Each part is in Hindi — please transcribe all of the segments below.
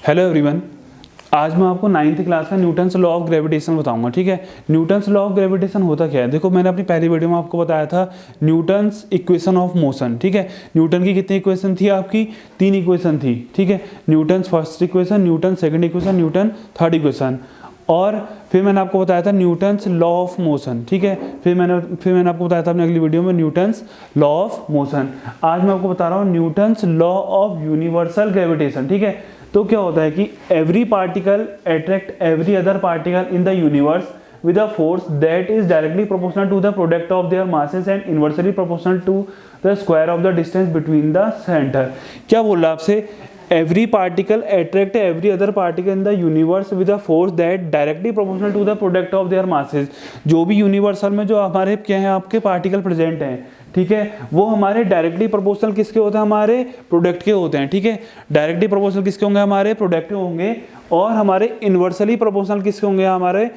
हेलो एवरीवन, आज मैं आपको 9th क्लास का न्यूटन्स लॉ ऑफ ग्रेविटेशन बताऊंगा। ठीक है, न्यूटन्स लॉ ऑफ ग्रेविटेशन होता क्या है? देखो, मैंने अपनी पहली वीडियो में आपको बताया था न्यूटन्स इक्वेशन ऑफ मोशन। ठीक है, न्यूटन की कितनी इक्वेशन थी? आपकी 3 इक्वेशन थी। ठीक है, Newton's first equation, Newton second equation, Newton third equation. और फिर मैंने आपको बताया था न्यूटन्स लॉ ऑफ मोशन। ठीक है, फिर मैंने आपको बताया था अपनी अगली वीडियो में न्यूटन्स लॉ ऑफ मोशन। आज मैं आपको बता रहा हूँ Newton's law of universal gravitation. ठीक है, तो क्या होता है कि every particle attract every other particle in the universe with a force that is directly proportional to the product of their masses and inversely proportional to the square of the distance between the center। क्या बोल रहा है आपसे? Every particle attract every other particle in the universe with a force that directly proportional to the product of their masses। जो भी यूनिवर्सल में जो हमारे क्या है आपके पार्टिकल प्रेजेंट हैं, ठीक है, वो हमारे डायरेक्टली प्रोपोर्शनल किसके होते हैं? हमारे प्रोडक्ट के होते हैं। ठीक है, डायरेक्टली प्रोपोर्शनल किसके होंगे? हमारे प्रोडक्ट के होंगे। और हमारे इन्वर्सली प्रोपोर्शनल किसके होंगे? हमारे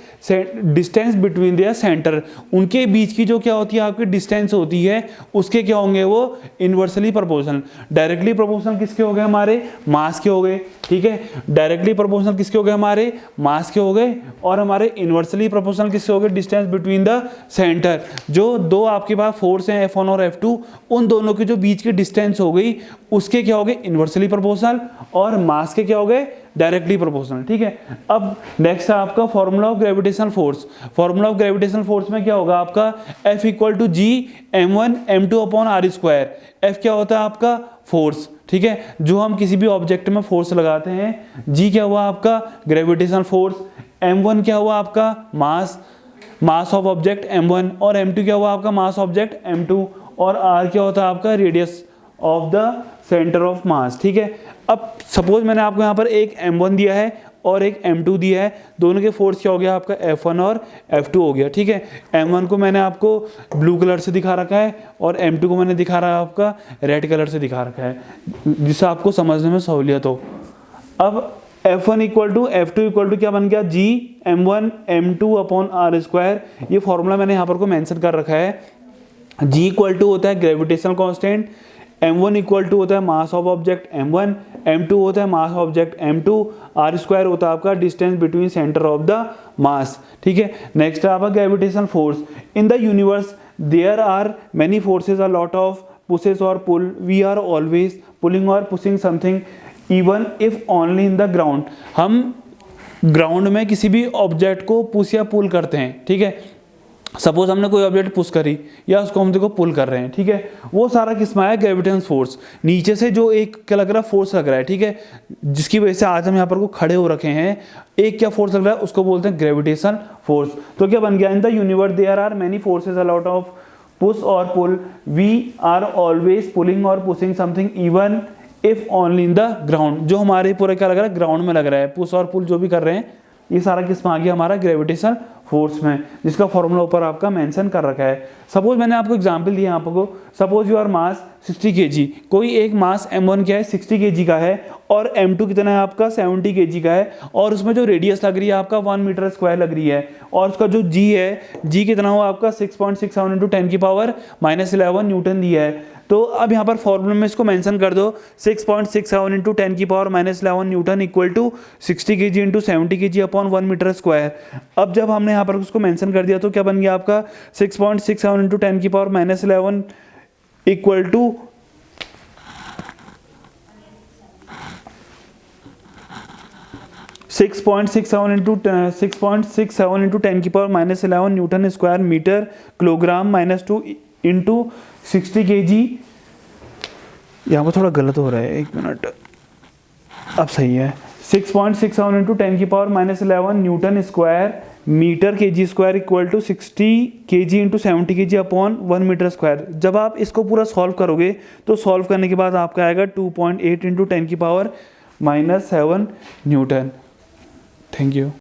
डिस्टेंस बिटवीन देयर सेंटर, उनके बीच की जो क्या होती है आपकी डिस्टेंस होती है, उसके क्या होंगे? वो इन्वर्सली प्रोपोर्शनल। डायरेक्टली प्रोपोर्शनल किसके हो गए? हमारे मास के हो गए। ठीक है, डायरेक्टली प्रोपोर्शनल किसके हो गए? हमारे मास के हो गए। और हमारे इन्वर्सली प्रोपोर्शनल किसके हो गए? Distance between the centre. जो दो आपके पास फोर्स हैं F1 और F2, उन दोनों के जो बीच की डिस्टेंस हो गई, उसके क्या हो गए? Inversely proportional. और मास के क्या हो गए? Directly proportional. ठीक है, अब नेक्स्ट है आपका formula of gravitational force. Formula of gravitational force में क्या होगा आपका? F equal to G m1 m2 upon R square. F क्या होता है आपका? फोर्स। ठीक है, जो हम किसी भी ऑब्जेक्ट में फोर्स लगाते हैं। G क्या हुआ आपका? Gravitational force. m1 क्या हुआ आपका? Mass of object m1। और m2 क्या हुआ आपका? मास ऑब्जेक्ट m2। और r क्या होता है आपका? Radius of the centre of mass. ठीक है, अब सपोज मैंने आपको यहाँ पर एक m1 दिया है और एक m2 दिया है, दोनों के फोर्स क्या हो गया आपका? F1 और F2 हो गया। ठीक है, m1 को मैंने आपको ब्लू कलर से दिखा रखा है और m2 को मैंने दिखा रहा है आपका रेड कलर से दिखा रखा है, जिससे आपको समझने में सहूलियत हो। अब F1 equal to F2 equal to क्या बन गया? G m1 m2 upon R square. ये फॉर्मूला मैंने यहाँ पर को मेंशन कर रखा है। जी इक्वल टू होता है gravitational constant, m1 equal to होता है mass of object m1, m2 होता है मास ऑब्जेक्ट m2, आर स्क्वायर होता है आपका distance between centre of the mass. ठीक है, नेक्स्ट है आपका gravitational force. In the universe there are many forces, a lot of pushes और pull. We are always pulling और pushing something even if only in the ground. हम ग्राउंड में किसी भी ऑब्जेक्ट को पुश या पुल करते हैं। ठीक है, सपोज हमने कोई ऑब्जेक्ट पुश करी या उसको हम देखो पुल कर रहे हैं। ठीक है, वो सारा किसमें आया? Gravitational force. नीचे से जो एक क्या लग रहा है? फोर्स लग रहा है। ठीक है, जिसकी वजह से आज हम यहाँ पर को खड़े हो रखे हैं, एक क्या फोर्स लग रहा है? उसको बोलते हैं ग्रेविटेशनल फोर्स। तो क्या बन गया? In the universe there are many forces, a lot of push और pull. We are always pulling और pushing something even if only in the ground. जो हमारे पूरा क्या लग रहा है? ग्राउंड में लग रहा है। पुश और पुल जो भी कर रहे हैं, ये सारा किस में आ गया? हमारा ग्रेविटेशनल फोर्स में, जिसका फॉर्मूला ऊपर आपका मेंशन कर रखा है। सपोज मैंने आपको एग्जांपल दिया आपको, सपोज योर मास 60 kg। कोई एक मास m1 क्या है? 60 kg का है और m2 कितना है आपका? 70 kg का है। और उसमें जो रेडियस लग रही है आपका 1 मीटर स्क्वायर लग रही है। और उसका जो g है, g कितना हुआ आपका? 6.67 इंटू 10 की पावर -11 न्यूटन दिया है। तो अब यहाँ पर फॉर्मूला में इसको मेंशन कर दो, 6.67 इंटू 10 की power -11 newton equal to 60 kg into 70 kg upon 1 metre square. अब जब हमने यहाँ पर उसको मेंशन कर दिया तो क्या बन गया आपका? 6.67 इंटू 10 की पावर -11 इक्वल टू 6.67 इंटू 10 की power -11 newton square metre kilogram -2 into 60 kg। यहाँ पर थोड़ा गलत हो रहा है, एक मिनट, अब सही है। 6.67 इंटू 10 की power -11 newton square metre kg square equal to 60 kg into 70 kg upon 1 metre square. जब आप इसको पूरा सॉल्व करोगे तो सॉल्व करने के बाद आपका आएगा 2.8 इंटू 10 की पावर -7 न्यूटन। Thank you.